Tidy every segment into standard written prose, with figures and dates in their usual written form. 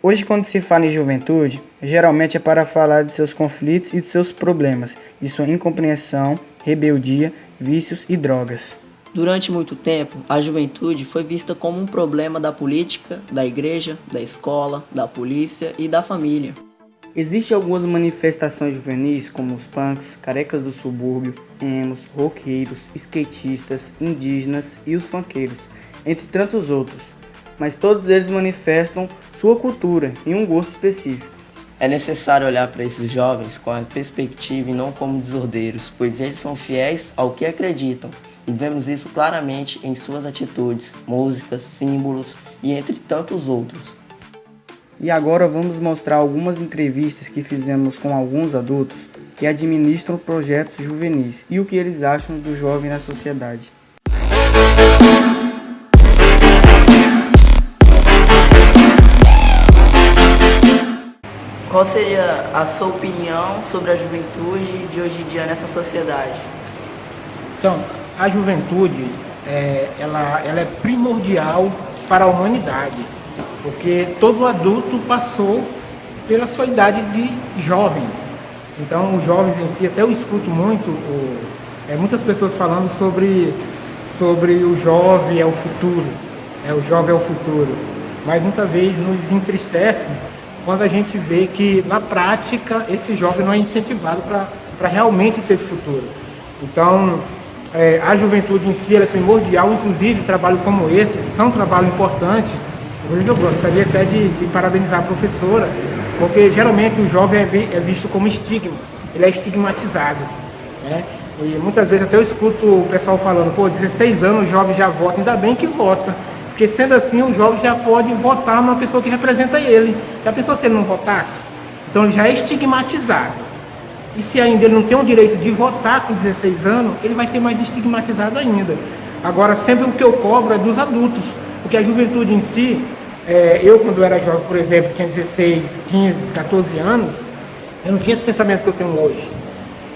Hoje, quando se fala em juventude, geralmente é para falar de seus conflitos e de seus problemas, de sua incompreensão, rebeldia, vícios e drogas. Durante muito tempo, a juventude foi vista como um problema da política, da igreja, da escola, da polícia e da família. Existem algumas manifestações juvenis, como os punks, carecas do subúrbio, emos, roqueiros, skatistas, indígenas e os funkeiros, entre tantos outros. Mas todos eles manifestam sua cultura e um gosto específico. É necessário olhar para esses jovens com a perspectiva e não como desordeiros, pois eles são fiéis ao que acreditam. E vemos isso claramente em suas atitudes, músicas, símbolos e entre tantos outros. E agora vamos mostrar algumas entrevistas que fizemos com alguns adultos que administram projetos juvenis e o que eles acham do jovem na sociedade. Qual seria a sua opinião sobre a juventude de hoje em dia nessa sociedade? Então, a juventude ela é primordial para a humanidade, porque todo adulto passou pela sua idade de jovens. Então, os jovens em si, até eu escuto muito muitas pessoas falando sobre o jovem é o futuro, o jovem é o futuro, mas muitas vezes nos entristece quando a gente vê que, na prática, esse jovem não é incentivado para realmente ser esse futuro. Então, a juventude em si ela é primordial, inclusive trabalho como esse são trabalho importante. Eu gostaria até de parabenizar a professora, porque geralmente o jovem é visto como estigma, ele é estigmatizado, né? E muitas vezes até eu escuto o pessoal falando, 16 anos o jovem já vota, ainda bem que vota. Porque sendo assim, o jovem já pode votar numa pessoa que representa ele. Já pensou se ele não votasse? Então ele já é estigmatizado. E se ainda ele não tem o direito de votar com 16 anos, ele vai ser mais estigmatizado ainda. Agora, sempre o que eu cobro é dos adultos. Porque a juventude em si, eu quando era jovem, por exemplo, tinha 16, 15, 14 anos, eu não tinha esse pensamento que eu tenho hoje.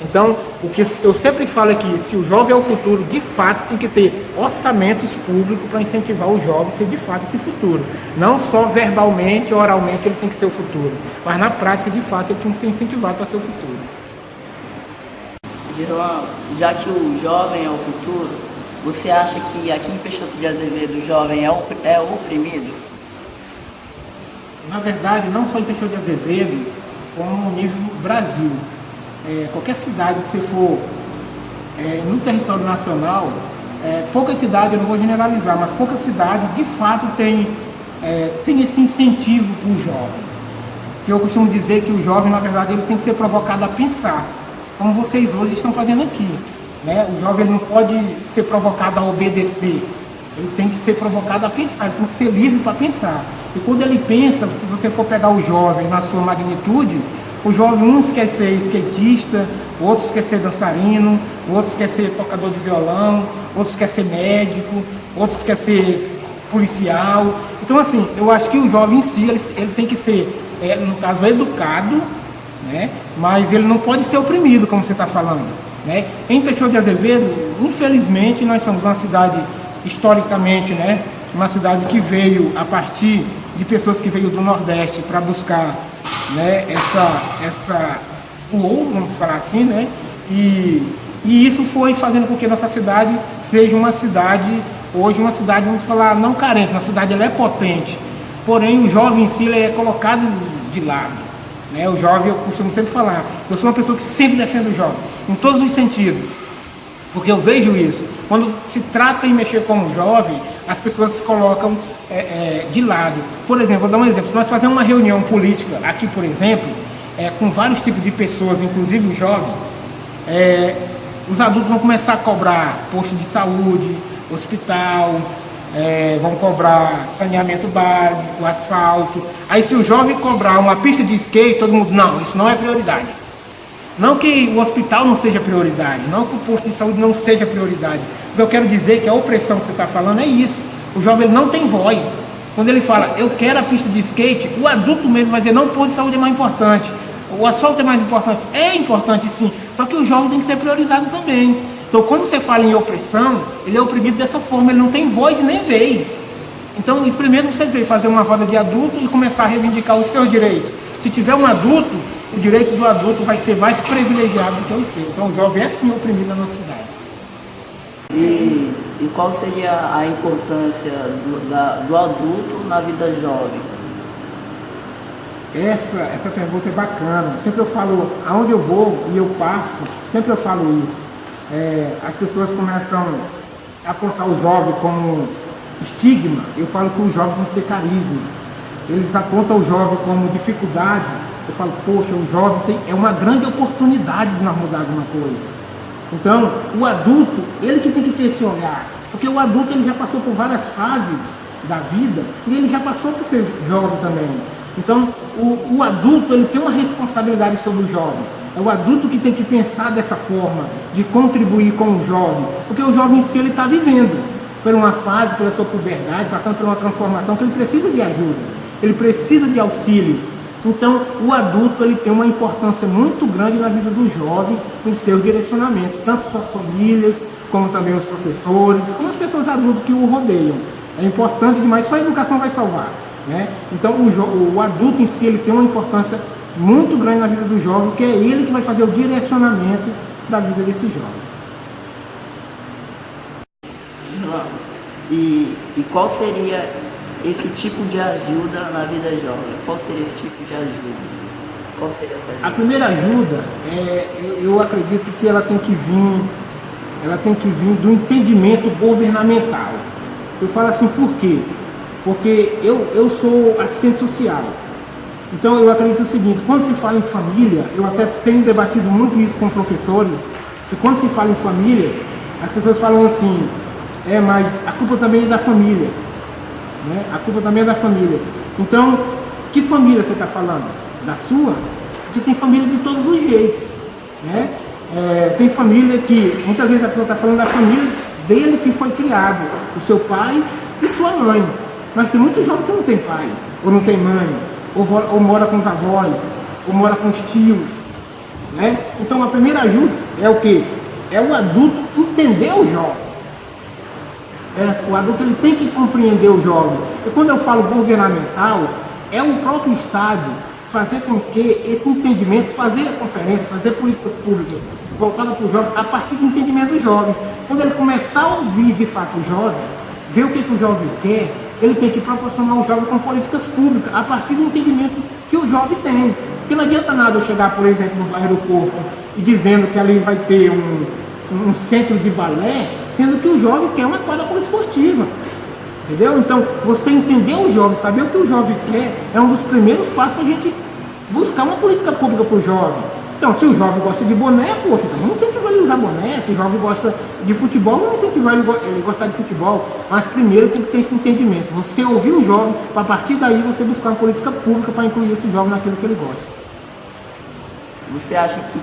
Então, o que eu sempre falo é que se o jovem é o futuro, de fato tem que ter orçamentos públicos para incentivar o jovem a ser de fato esse futuro. Não só verbalmente, oralmente ele tem que ser o futuro, mas na prática, de fato, ele tem que ser incentivado para ser o futuro. Girlão, já que o jovem é o futuro, você acha que aqui em Peixoto de Azevedo o jovem é oprimido? Na verdade, não só em Peixoto de Azevedo, como no nível Brasil. Qualquer cidade que você for no território nacional, poucas cidades, eu não vou generalizar, mas poucas cidades de fato tem esse incentivo para os jovens. Que eu costumo dizer que o jovem, na verdade, ele tem que ser provocado a pensar, como vocês hoje estão fazendo aqui, né? O jovem não pode ser provocado a obedecer, ele tem que ser provocado a pensar, ele tem que ser livre para pensar. E quando ele pensa, se você for pegar o jovem na sua magnitude, o jovem, uns quer ser skatista, outros quer ser dançarino, outros quer ser tocador de violão, outros quer ser médico, outros quer ser policial. Então, assim, eu acho que o jovem em si, ele tem que ser, no caso, educado, né? Mas ele não pode ser oprimido, como você está falando, né? Em Peixoto de Azevedo, infelizmente, nós somos uma cidade, historicamente, né? Uma cidade que veio a partir de pessoas que veio do Nordeste para buscar, né, o ouro, vamos falar assim, né? E isso foi fazendo com que nossa cidade seja uma cidade, hoje uma cidade, vamos falar, não carente, uma cidade ela é potente, porém o jovem em si ele é colocado de lado, né? O jovem, eu costumo sempre falar, eu sou uma pessoa que sempre defendo o jovem, em todos os sentidos, porque eu vejo isso, quando se trata em mexer com o jovem, as pessoas se colocam de lado. Por exemplo, vou dar um exemplo, se nós fazemos uma reunião política aqui, por exemplo, com vários tipos de pessoas, inclusive os jovens, os adultos vão começar a cobrar posto de saúde, hospital, vão cobrar saneamento básico, asfalto. Aí se o jovem cobrar uma pista de skate, todo mundo, não, isso não é prioridade. Não que o hospital não seja prioridade, não que o posto de saúde não seja prioridade. O que eu quero dizer é que a opressão que você está falando é isso. O jovem ele não tem voz. Quando ele fala, eu quero a pista de skate, o adulto mesmo vai dizer, não, o posto de saúde é mais importante. O asfalto é mais importante. É importante sim, só que o jovem tem que ser priorizado também. Então quando você fala em opressão, ele é oprimido dessa forma, ele não tem voz nem vez. Então, isso primeiro você tem que fazer uma roda de adulto e começar a reivindicar os seus direitos. Se tiver um adulto, o direito do adulto vai ser mais privilegiado do que o seu. Então, o jovem é sim oprimido na nossa cidade. E qual seria a importância do adulto na vida jovem? Essa pergunta é bacana. Sempre eu falo, aonde eu vou e eu passo, sempre eu falo isso. As pessoas começam a apontar o jovem como estigma. Eu falo que os jovens vão ser carisma. Eles apontam o jovem como dificuldade. Eu falo, poxa, o jovem é uma grande oportunidade de nós mudar alguma coisa. Então, o adulto, ele que tem que ter esse olhar. Porque o adulto, ele já passou por várias fases da vida e ele já passou por ser jovem também. Então, o adulto, ele tem uma responsabilidade sobre o jovem. É o adulto que tem que pensar dessa forma, de contribuir com o jovem. Porque o jovem em si, ele está vivendo por uma fase, pela sua puberdade, passando por uma transformação que ele precisa de ajuda. Ele precisa de auxílio. Então, o adulto, ele tem uma importância muito grande na vida do jovem, em seu direcionamento. Tanto suas famílias, como também os professores, como as pessoas adultas que o rodeiam. É importante demais, só a educação vai salvar. Né? Então o adulto em si, ele tem uma importância muito grande na vida do jovem, que é ele que vai fazer o direcionamento da vida desse jovem. E qual seria esse tipo de ajuda na vida jovem? Qual seria esse tipo de ajuda? Qual seria essa ajuda? A primeira ajuda, eu acredito que ela tem que vir do entendimento governamental. Eu falo assim, por quê? Porque eu sou assistente social. Então eu acredito o seguinte, quando se fala em família, eu até tenho debatido muito isso com professores, que quando se fala em famílias, as pessoas falam assim, mas a culpa também é da família. Né? A culpa também é da família. Então, que família você está falando? Da sua? Porque tem família de todos os jeitos. Né? Tem família que, muitas vezes a pessoa está falando da família dele que foi criado, o seu pai e sua mãe. Mas tem muitos jovens que não tem pai, ou não tem mãe, ou mora com os avós, ou mora com os tios. Né? Então a primeira ajuda é o quê? É o adulto entender o jovem. O adulto, ele tem que compreender o jovem. E quando eu falo governamental, é o próprio Estado fazer com que esse entendimento, fazer conferências, fazer políticas públicas voltadas para o jovem, a partir do entendimento do jovem. Quando ele começar a ouvir de fato o jovem, ver o que o jovem quer, ele tem que proporcionar ao jovem com políticas públicas, a partir do entendimento que o jovem tem. Porque não adianta nada eu chegar, por exemplo, no aeroporto e dizendo que ali vai ter um centro de balé, sendo que o jovem quer uma quadra poliesportiva. Entendeu? Então, você entender o jovem, saber o que o jovem quer, é um dos primeiros passos para a gente buscar uma política pública para o jovem. Então, se o jovem gosta de boné, poxa, então vamos incentivar ele a usar boné. Se o jovem gosta de futebol, vamos incentivar ele a gostar de futebol. Mas primeiro tem que ter esse entendimento. Você ouvir o jovem, para a partir daí você buscar uma política pública para incluir esse jovem naquilo que ele gosta. Você acha que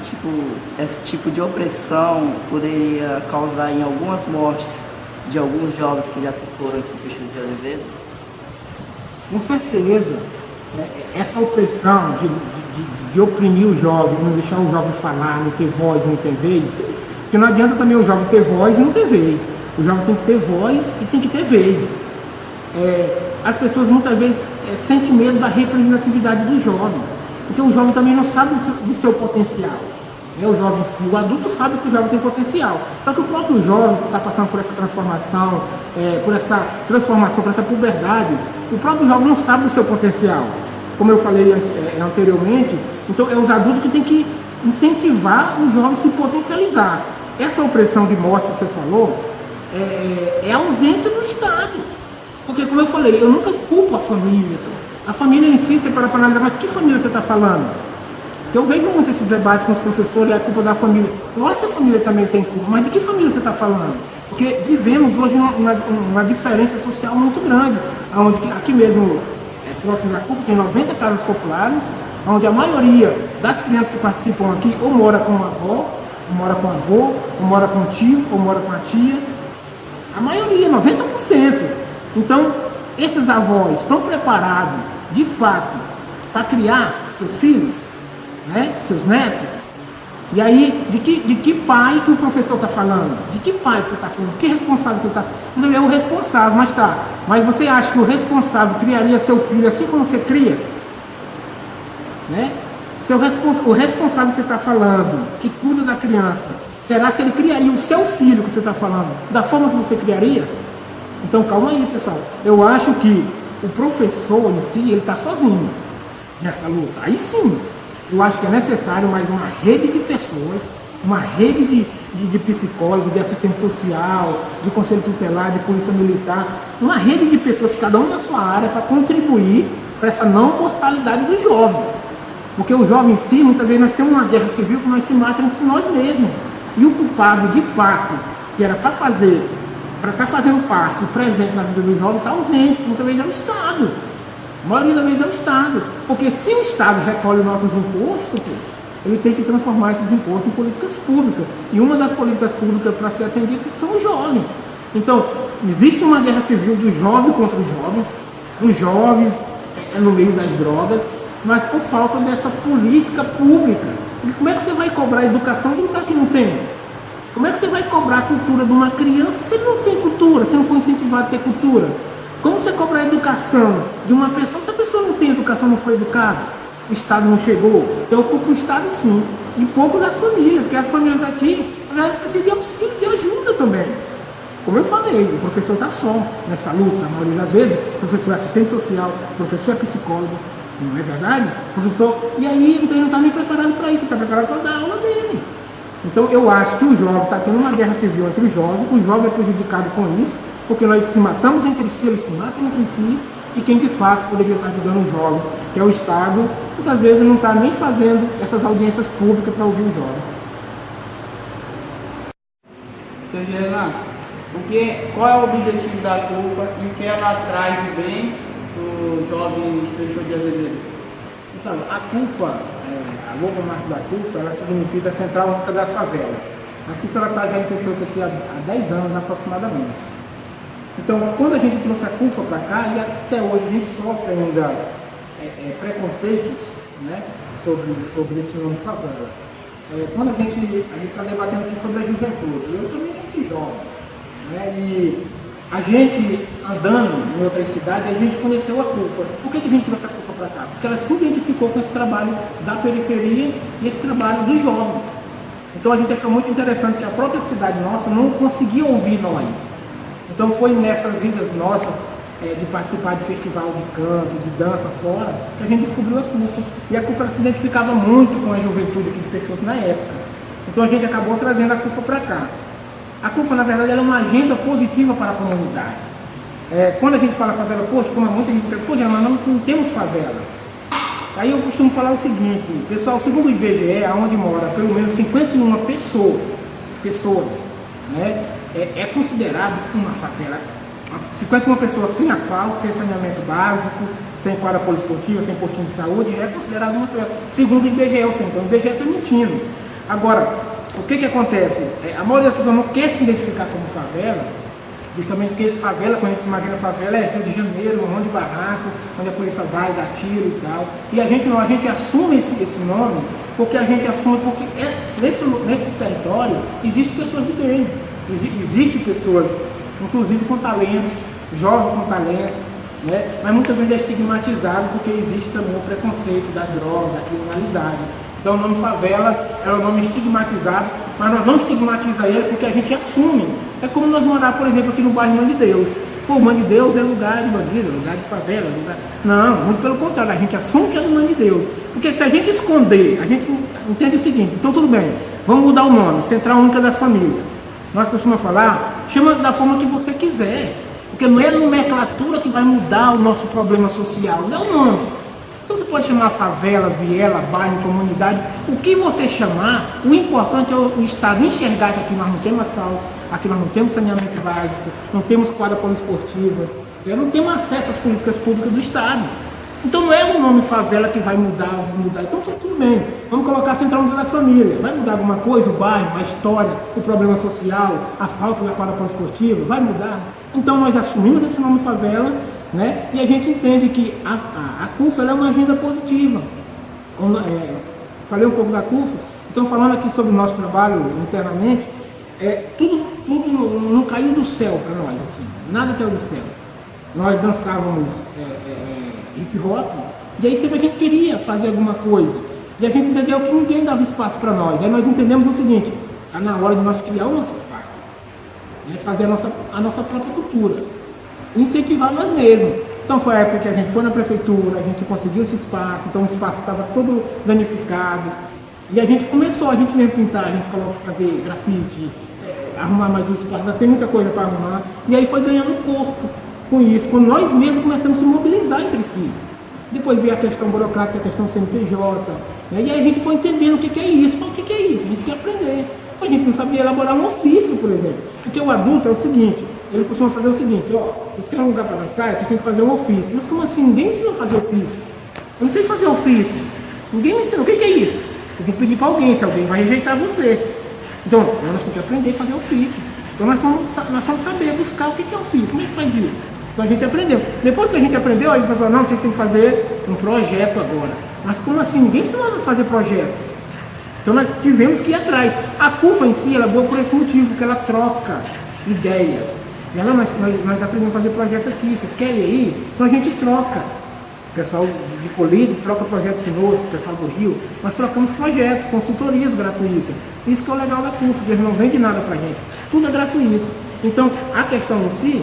esse tipo de opressão poderia causar em algumas mortes de alguns jovens que já se foram aqui para o Chico de Oliveira? Com certeza. Essa opressão de oprimir o jovem, não deixar o jovem falar, não ter voz, não ter vez, porque não adianta também o jovem ter voz e não ter vez. O jovem tem que ter voz e tem que ter vez. As pessoas muitas vezes sentem medo da representatividade dos jovens, porque o jovem também não sabe do seu potencial. O jovem em si, o adulto sabe que o jovem tem potencial, só que o próprio jovem que está passando por essa transformação, por essa puberdade, o próprio jovem não sabe do seu potencial, como eu falei anteriormente. Então é os adultos que têm que incentivar o jovem a se potencializar. Essa opressão de morte que você falou é a ausência do Estado, porque como eu falei, eu nunca culpo a família. A família em si, você para analisar, mas que família você está falando? Eu vejo muito esse debate com os professores, é a culpa da família. Lógico que a família também tem culpa, mas de que família você está falando? Porque vivemos hoje uma diferença social muito grande, onde aqui mesmo, próximo da CUF, tem 90 casas populares, onde a maioria das crianças que participam aqui ou mora com a avó, ou mora com o avô, ou mora com o tio, ou mora com a tia. A maioria, 90%. Então, esses avós estão preparados, de fato, para criar seus filhos, seus netos? E aí, de que pai que o professor está falando? De que pais que está falando? Que responsável que ele está falando? Não é o responsável, mas tá. Mas você acha que o responsável criaria seu filho assim como você cria? Né? O responsável que você está falando, que cuida da criança, será se ele criaria o seu filho que você está falando, da forma que você criaria? Então calma aí, pessoal. Eu acho que o professor em si, ele está sozinho nessa luta. Aí sim, eu acho que é necessário mais uma rede de pessoas, uma rede de psicólogo, de assistente social, de conselho tutelar, de polícia militar, uma rede de pessoas, cada um na sua área, para contribuir para essa não mortalidade dos jovens. Porque o jovem em si, muitas vezes nós temos uma guerra civil que nós se matamos entre nós mesmos. E o culpado, de fato, que era para estar fazendo parte, presente na vida do jovem, está ausente, que muitas vezes é o Estado. A maioria das vezes é o Estado. Porque se o Estado recolhe os nossos impostos, ele tem que transformar esses impostos em políticas públicas. E uma das políticas públicas para ser atendida são os jovens. Então, existe uma guerra civil do jovem contra os jovens no meio das drogas, mas por falta dessa política pública. Porque como é que você vai cobrar educação de um lugar que não tem? Como é que você vai cobrar a cultura de uma criança se ele não tem cultura, se não for incentivado a ter cultura? Como você cobrar a educação de uma pessoa se a pessoa não tem educação, não foi educada? O Estado não chegou? Então eu culpo o Estado sim. E pouco das famílias, porque as famílias daqui, elas precisam de auxílio, de ajuda também. Como eu falei, o professor está só nessa luta, a maioria das vezes, o professor é assistente social, o professor é psicólogo, não é verdade? Professor, e aí você não está nem preparado para isso, está preparado para dar aula dele. Então eu acho que o jovem está tendo uma guerra civil entre os jovens, o jovem é prejudicado com isso, porque nós se matamos entre si, eles se matam entre si, e quem de fato poderia estar ajudando o jovem, que é o Estado, muitas vezes não está nem fazendo essas audiências públicas para ouvir o jovem. Seu Gerlan, qual é o objetivo da CUFA e o que ela traz de bem do jovem Peixoto de Azevedo? Então, a CUFA, a logomarca da CUFA, ela significa Central Única das Favelas. A CUFA ela está já em Peixoto aqui há 10 anos aproximadamente. Então, quando a gente trouxe a CUFA para cá, e até hoje a gente sofre ainda preconceitos, né, sobre esse nome favela. Quando a gente está debatendo aqui sobre a juventude, eu também já fui jovem, né, e a gente andando em outras cidades, a gente conheceu a CUFA. Por que a gente trouxe a CUFA para cá? Porque ela se identificou com esse trabalho da periferia e esse trabalho dos jovens. Então a gente achou muito interessante que a própria cidade nossa não conseguia ouvir nós. Então foi nessas idas nossas de participar de festival de canto, de dança fora, que a gente descobriu a CUFA. E a CUFA se identificava muito com a juventude aqui de Peixoto na época. Então a gente acabou trazendo a CUFA para cá. A CUFA, na verdade, ela é uma agenda positiva para a comunidade. Quando a gente fala favela, poxa, como muita gente pergunta, poxa, mas não temos favela. Aí eu costumo falar o seguinte, pessoal, segundo o IBGE, onde mora pelo menos 51 pessoas, né, é considerado uma favela. 51 pessoas sem asfalto, sem saneamento básico, sem quadra poliesportiva, sem postinho de saúde, é considerado uma favela. Segundo o IBGE, então o IBGE está mentindo. Agora, o que acontece? A maioria das pessoas não quer se identificar como favela, justamente porque favela, quando a gente imagina favela, é Rio de Janeiro, um monte de barraco, onde a polícia vai, dá tiro e tal. E a gente não, a gente assume esse nome, porque a gente assume, porque nesse território existem pessoas de bem, existem pessoas, inclusive com talentos, jovens com talentos, né? Mas muitas vezes é estigmatizado porque existe também o preconceito da droga, da criminalidade. Então o nome favela é um nome estigmatizado, mas nós não estigmatizamos ele porque a gente assume. É como nós morar, por exemplo, aqui no bairro Mãe de Deus. Pô, Mãe de Deus é lugar de bandido, lugar de favela, lugar... Não, muito pelo contrário, a gente assume que é do Mãe de Deus. Porque se a gente esconder, a gente entende o seguinte, então tudo bem, vamos mudar o nome, Central Única das Famílias. Nós costumamos falar, chama da forma que você quiser. Porque não é a nomenclatura que vai mudar o nosso problema social, não é o nome. Então você pode chamar favela, viela, bairro, comunidade, o que você chamar, o importante é o Estado enxergar que aqui nós não temos asfalto, aqui nós não temos saneamento básico, não temos quadra poliesportiva, não temos acesso às políticas públicas do Estado. Então não é o nome favela que vai mudar ou desmudar, então tudo bem, vamos colocar a Central Única das Famílias, vai mudar alguma coisa, o bairro, a história, o problema social, a falta da quadra poliesportiva, vai mudar? Então nós assumimos esse nome favela, né? E a gente entende que a CUFA é uma agenda positiva. Falei um pouco da CUFA, Então, falando aqui sobre o nosso trabalho internamente, tudo não caiu do céu para nós, assim, nada caiu do céu. Nós dançávamos hip hop, e aí sempre a gente queria fazer alguma coisa. E a gente entendeu que ninguém dava espaço para nós. Aí nós entendemos o seguinte: está na hora de nós criar o nosso espaço, né? Fazer a nossa própria cultura, incentivar nós mesmos. Então foi a época que a gente foi na prefeitura, a gente conseguiu esse espaço, então o espaço estava todo danificado. E a gente começou, a gente mesmo pintar, a gente colocou fazer grafite, arrumar mais o espaço, tem muita coisa para arrumar. E aí foi ganhando corpo com isso, quando nós mesmos começamos a se mobilizar entre si. Depois veio a questão burocrática, a questão do CNPJ, né? E aí a gente foi entendendo o que é isso. O que é isso? A gente quer aprender. Então a gente não sabia elaborar um ofício, por exemplo. Porque o adulto é o seguinte, ele costuma fazer o seguinte: ó, vocês querem um lugar para dançar, vocês têm que fazer um ofício. Mas como assim? Ninguém me ensinou a fazer ofício. Eu não sei fazer ofício. Ninguém me ensinou. O que é isso? Você tem que pedir para alguém, se alguém vai rejeitar você. Então, nós temos que aprender a fazer ofício. Então nós vamos saber buscar o que é ofício. Como é que faz isso? Então a gente aprendeu. Depois que a gente aprendeu, aí o pessoal, não, vocês têm que fazer um projeto agora. Mas como assim? Ninguém ensinou a fazer projeto. Então nós tivemos que ir atrás. A CUFA em si, ela é boa por esse motivo, porque ela troca ideias. E ela, nós aprendemos a fazer projeto aqui. Vocês querem ir? Então a gente troca. O pessoal de Colírio troca projeto conosco, o pessoal do Rio. Nós trocamos projetos, consultorias gratuitas. Isso que é o legal da CUFA, que eles não vendem nada pra gente. Tudo é gratuito. Então, a questão em si,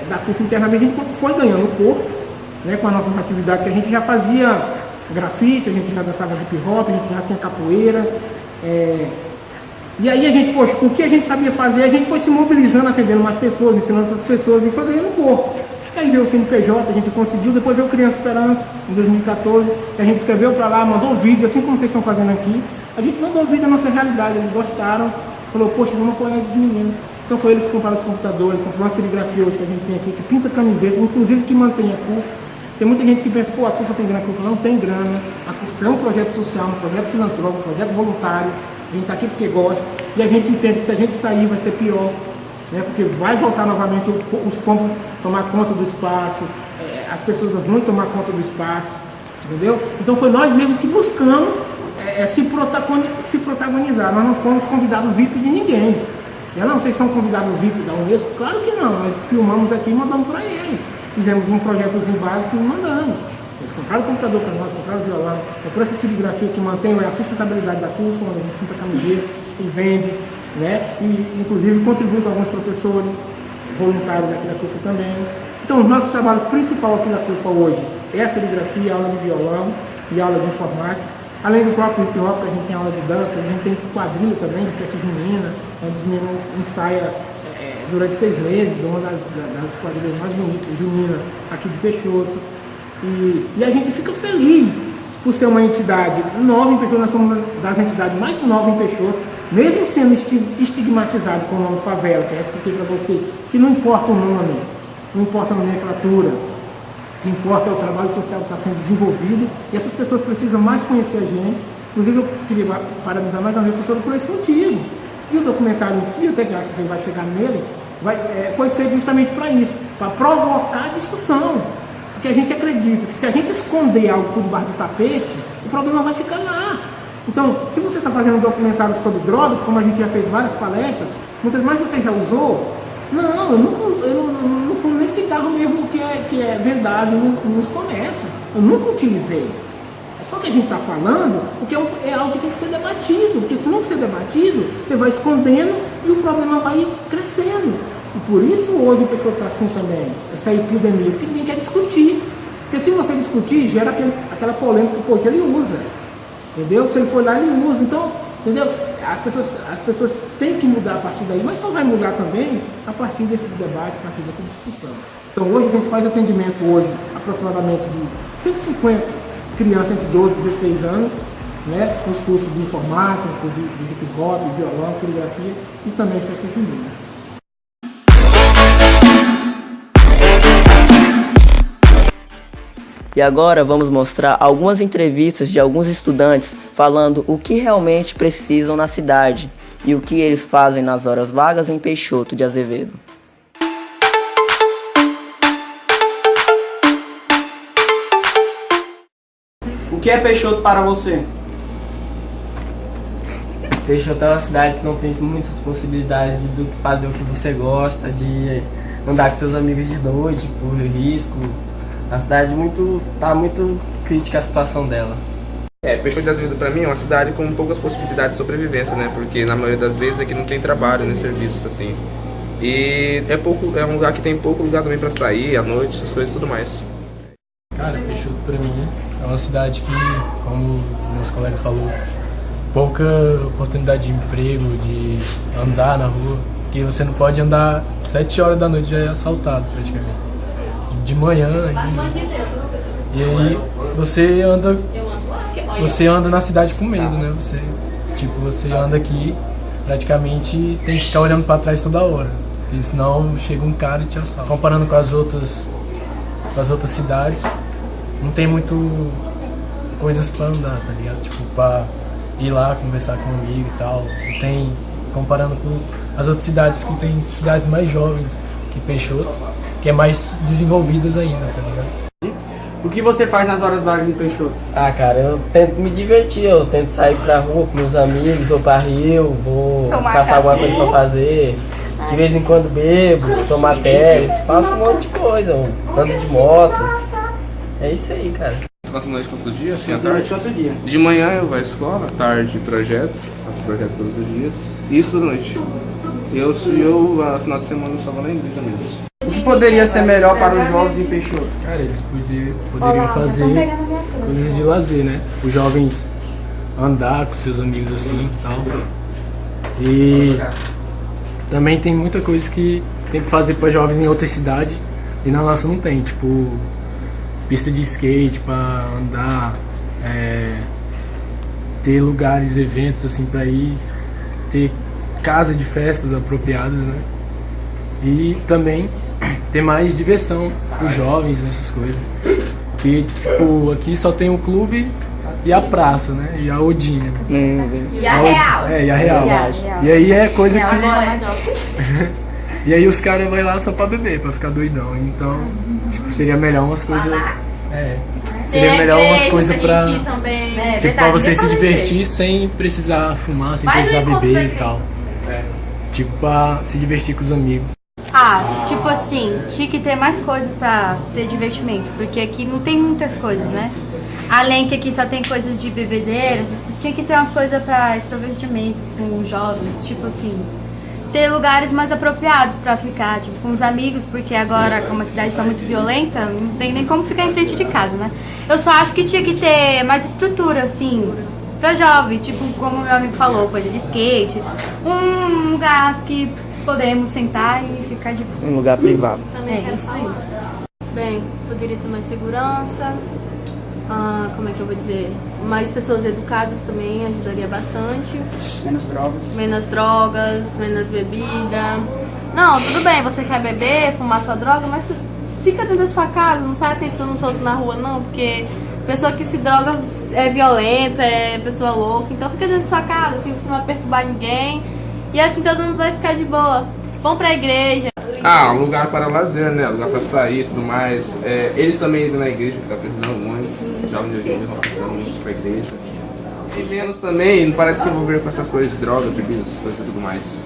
da CUFA internamente, a gente foi ganhando corpo, né, com as nossas atividades, que a gente já fazia grafite, a gente já dançava hip hop, a gente já tinha capoeira. E aí a gente, poxa, com o que a gente sabia fazer, a gente foi se mobilizando, atendendo mais pessoas, ensinando outras pessoas, e foi ganhando corpo. Aí veio o CNPJ, a gente conseguiu, depois veio o Criança Esperança, em 2014, que a gente escreveu para lá, mandou vídeo, assim como vocês estão fazendo aqui. A gente mandou vídeo da nossa realidade, eles gostaram, falou, poxa, vamos apoiar esses meninos. Então foi eles que compraram os computadores, compraram uma serigrafia hoje que a gente tem aqui, que pinta camisetas, inclusive que mantém a CUFA. Tem muita gente que pensa, pô, a CUFA tem grana, a CUFA não tem grana. A CUFA é um projeto social, um projeto filantrópico, um projeto voluntário. A gente está aqui porque gosta. E a gente entende que se a gente sair vai ser pior, né? Porque vai voltar novamente os pombos tomar conta do espaço, as pessoas vão tomar conta do espaço, entendeu? Então foi nós mesmos que buscamos se protagonizar. Nós não fomos convidados VIP de ninguém. Não, vocês são convidados VIP da Unesco? Claro que não, nós filmamos aqui e mandamos para eles. Fizemos um projetozinho básico e mandamos. Eles compraram o computador para nós, compraram o violão, compraram essa serigrafia que mantém a sustentabilidade da CUFA, onde a gente pinta camiseta e vende, né? E inclusive contribui com alguns professores voluntários daqui da CUFA também. Então, os nossos trabalhos principais aqui da CUFA hoje é a serigrafia, a aula de violão e a aula de informática. Além do próprio hip hop, que a gente tem aula de dança, a gente tem quadrilha também, de festa junina, onde os meninos ensaiam durante 6 meses, uma das quadrilhas mais bonitas, junina, aqui de Peixoto. E a gente fica feliz por ser uma entidade nova em Peixoto. Nós somos uma das entidades mais novas em Peixoto, mesmo sendo estigmatizado com o nome favela, que eu expliquei para você, que não importa o nome, não importa a nomenclatura. O que importa é o trabalho social que está sendo desenvolvido, e essas pessoas precisam mais conhecer a gente. Inclusive, eu queria parabenizar mais uma vez a professora por esse motivo. E o documentário em si, até que eu acho que você vai chegar nele, foi feito justamente para isso, para provocar a discussão. Porque a gente acredita que se a gente esconder algo por debaixo do tapete, o problema vai ficar lá. Então, se você está fazendo um documentário sobre drogas, como a gente já fez várias palestras, muitas mais você já usou. Não, eu não fumo nem cigarro mesmo que é vendável nos comércios. Eu nunca utilizei. Só que a gente está falando porque é algo que tem que ser debatido. Porque se não ser debatido, você vai escondendo e o problema vai crescendo. E por isso hoje o pessoal está assim também, essa epidemia, porque ninguém quer discutir. Porque se você discutir, gera aquela polêmica que poxa, ele usa. Entendeu? Se ele for lá, ele usa. Então, entendeu? As pessoas têm que mudar a partir daí, mas só vai mudar também a partir desses debates, a partir dessa discussão. Então hoje a gente faz atendimento hoje aproximadamente de 150 crianças entre 12 e 16 anos, né, nos cursos de informática, de hip hop, violão, serigrafia e também festa junina. E agora vamos mostrar algumas entrevistas de alguns estudantes falando o que realmente precisam na cidade e o que eles fazem nas horas vagas em Peixoto de Azevedo. O que é Peixoto para você? Peixoto é uma cidade que não tem muitas possibilidades de fazer o que você gosta, de andar com seus amigos de noite, por risco. A cidade tá muito crítica a situação dela. Peixoto de Azevedo pra mim é uma cidade com poucas possibilidades de sobrevivência, né? Porque na maioria das vezes aqui não tem trabalho, nem serviços assim. E é um lugar que tem pouco lugar também pra sair à noite, essas coisas e tudo mais. Cara, Peixoto pra mim é uma cidade que, como o nosso colega falou, pouca oportunidade de emprego, de andar na rua, porque você não pode andar 7 horas da noite, já é assaltado praticamente. De manhã, e aí você anda na cidade com medo, né? Você anda aqui, praticamente tem que ficar olhando pra trás toda hora, porque senão chega um cara e te assalta. Comparando com as outras cidades, não tem muito coisas pra andar, tá ligado? Tipo, pra ir lá conversar com um amigo e tal. Não tem, comparando com as outras cidades, que tem cidades mais jovens que Peixoto, que é mais desenvolvidas ainda, tá ligado? O que você faz nas horas vagas em Peixoto? Ah, cara, eu tento me divertir, eu tento sair pra rua com meus amigos, vou pra rio, vou caçar alguma coisa pra fazer. De vez em quando bebo, tomo matérias, faço um monte de coisa, ando de moto. É isso aí, cara. Tanto noite quanto dia, assim, à Noite tarde. quanto dia? De manhã eu vou à escola, à tarde projetos, faço projetos todos os dias. Isso à noite. Eu no final de semana, eu só vou na igreja mesmo. O que poderia ser melhor para os jovens em Peixoto? Cara, eles poderiam fazer coisas de lazer, né? Os jovens andar com seus amigos assim e tal. E também tem muita coisa que tem que fazer para jovens em outras cidades e na nossa não tem, tipo pista de skate para andar, ter lugares, eventos assim para ir, ter casa de festas apropriadas, né? E também ter mais diversão para os jovens, essas coisas. Porque, tipo, aqui só tem o clube e a praça, né? E a Odinha. E a Real. E a Real. E aí é coisa que... E aí os caras vão lá só pra beber, pra ficar doidão. Então, tipo, seria melhor umas coisas... Seria melhor umas coisas pra... Tipo, pra você se divertir sem precisar fumar, sem precisar beber e tal. Tipo, pra se divertir com os amigos. Tipo assim, tinha que ter mais coisas pra ter divertimento, porque aqui não tem muitas coisas, né? Além que aqui só tem coisas de bebedeira, tinha que ter umas coisas pra extrovertimento com os jovens, tipo assim, ter lugares mais apropriados pra ficar, tipo, com os amigos, porque agora, como a cidade tá muito violenta, não tem nem como ficar em frente de casa, né? Eu só acho que tinha que ter mais estrutura, assim, pra jovens, tipo, como meu amigo falou, coisa de skate, um lugar que podemos sentar e ficar de boa. Um lugar privado. Também quero isso aí. Bem, poderia ter mais segurança, como é que eu vou dizer? Mais pessoas educadas também ajudaria bastante. Menos drogas. Menos drogas, menos bebida. Não, tudo bem, você quer beber, fumar sua droga, mas fica dentro da sua casa, não sai tentando os outros na rua não, porque pessoa que se droga é violenta, é pessoa louca, então fica dentro da sua casa, assim, você não vai perturbar ninguém. E assim todo mundo vai ficar de boa. Vão pra igreja. Um lugar para lazer, né? Lugar para sair e tudo mais. Eles também indo na igreja, que tá precisando muito. Os jovens de hoje em dia estão precisando muito pra igreja. E menos também, não para de se envolver com essas coisas de drogas, bebidas, essas coisas e tudo mais.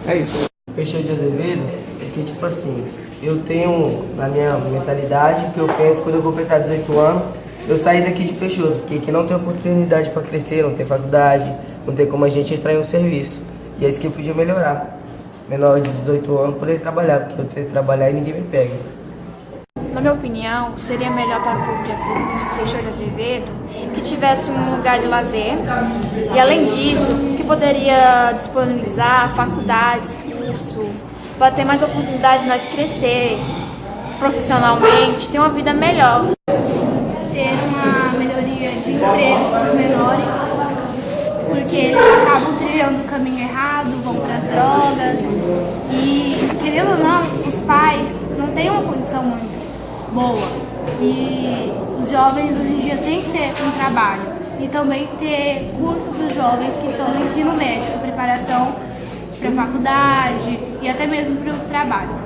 É isso. Peixoto de Azevedo é que, tipo assim, eu tenho na minha mentalidade que eu penso quando eu completar 18 anos, eu sair daqui de Peixoto, porque aqui não tem oportunidade para crescer, não tem faculdade, não tem como a gente entrar em um serviço. E é isso que eu podia melhorar. Menor de 18 anos poder trabalhar, porque eu tenho que trabalhar e ninguém me pega. Na minha opinião, seria melhor para o povo de Peixoto de Azevedo que tivesse um lugar de lazer e, além disso, que poderia disponibilizar faculdades, curso, para ter mais oportunidade de nós crescer profissionalmente, ter uma vida melhor. Ter uma melhoria de emprego para os menores, porque eles acabam trilhando o caminho errado, vão para as drogas e, querendo ou não, os pais não têm uma condição muito boa e os jovens hoje em dia têm que ter um trabalho e também ter curso para os jovens que estão no ensino médio, preparação para a faculdade e até mesmo para o trabalho.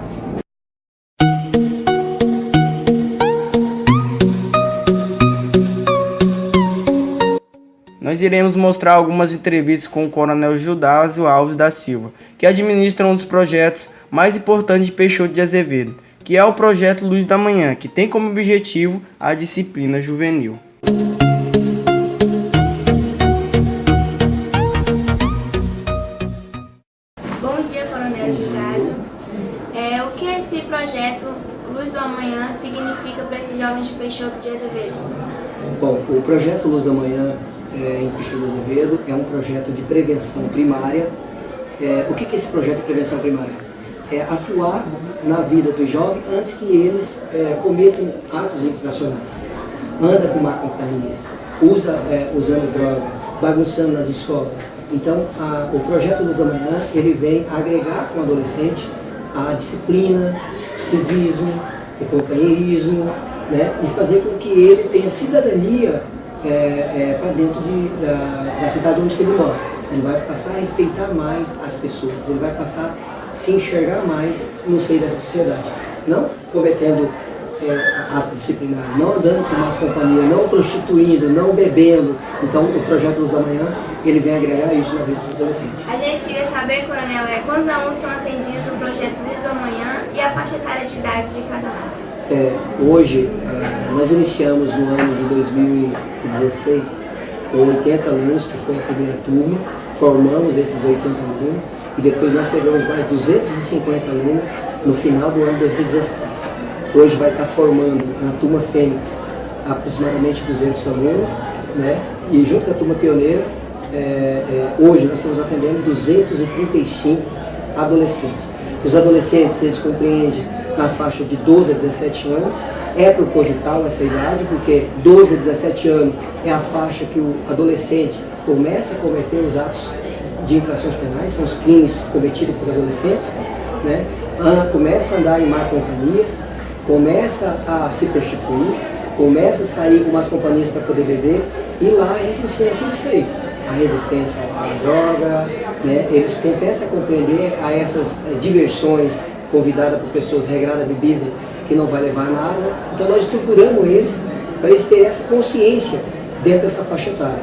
nós iremos mostrar algumas entrevistas com o Coronel Gildásio Alves da Silva, que administra um dos projetos mais importantes de Peixoto de Azevedo, que é o projeto Luz da Manhã, que tem como objetivo a disciplina juvenil. Bom dia, Coronel Gildásio. O que esse projeto Luz da Manhã significa para esses jovens de Peixoto de Azevedo? Bom, o projeto Luz da Manhã em Peixoto de Azevedo é um projeto de prevenção primária. O que é esse projeto de prevenção primária? É atuar na vida do jovem antes que eles cometam atos infracionais. Anda com má companhias, usando droga, bagunçando nas escolas. Então, o projeto Luz da Manhã, ele vem agregar com o adolescente a disciplina, o civismo, o companheirismo, né? E fazer com que ele tenha cidadania para dentro da cidade onde ele mora. Ele vai passar a respeitar mais as pessoas, ele vai passar a se enxergar mais no seio dessa sociedade. Não cometendo atos disciplinares, não andando com más companhia, não prostituindo, não bebendo. Então o projeto Luz da Manhã, ele vem agregar isso na vida do adolescente. A gente queria saber, Coronel, quantos alunos são atendidos no projeto Luz da Manhã e a faixa etária de idade de cada um? Hoje, nós iniciamos no ano de 2016 com 80 alunos, que foi a primeira turma, formamos esses 80 alunos e depois nós pegamos mais 250 alunos no final do ano de 2016. Hoje vai estar formando na turma Fênix aproximadamente 200 alunos, né? E junto com a turma Pioneira, hoje nós estamos atendendo 235 adolescentes. Os adolescentes, eles compreendem na faixa de 12 a 17 anos, é proposital essa idade, porque 12 a 17 anos é a faixa que o adolescente começa a cometer os atos de infrações penais, são os crimes cometidos por adolescentes, né? Começa a andar em má companhias, começa a se prostituir, começa a sair com más companhias para poder beber, e lá a gente ensina tudo isso aí. A resistência à droga, né? Eles começam a compreender a essas diversões convidadas por pessoas regradas a bebida, que não vai levar a nada. Então nós estruturamos eles para eles terem essa consciência dentro dessa faixa etária.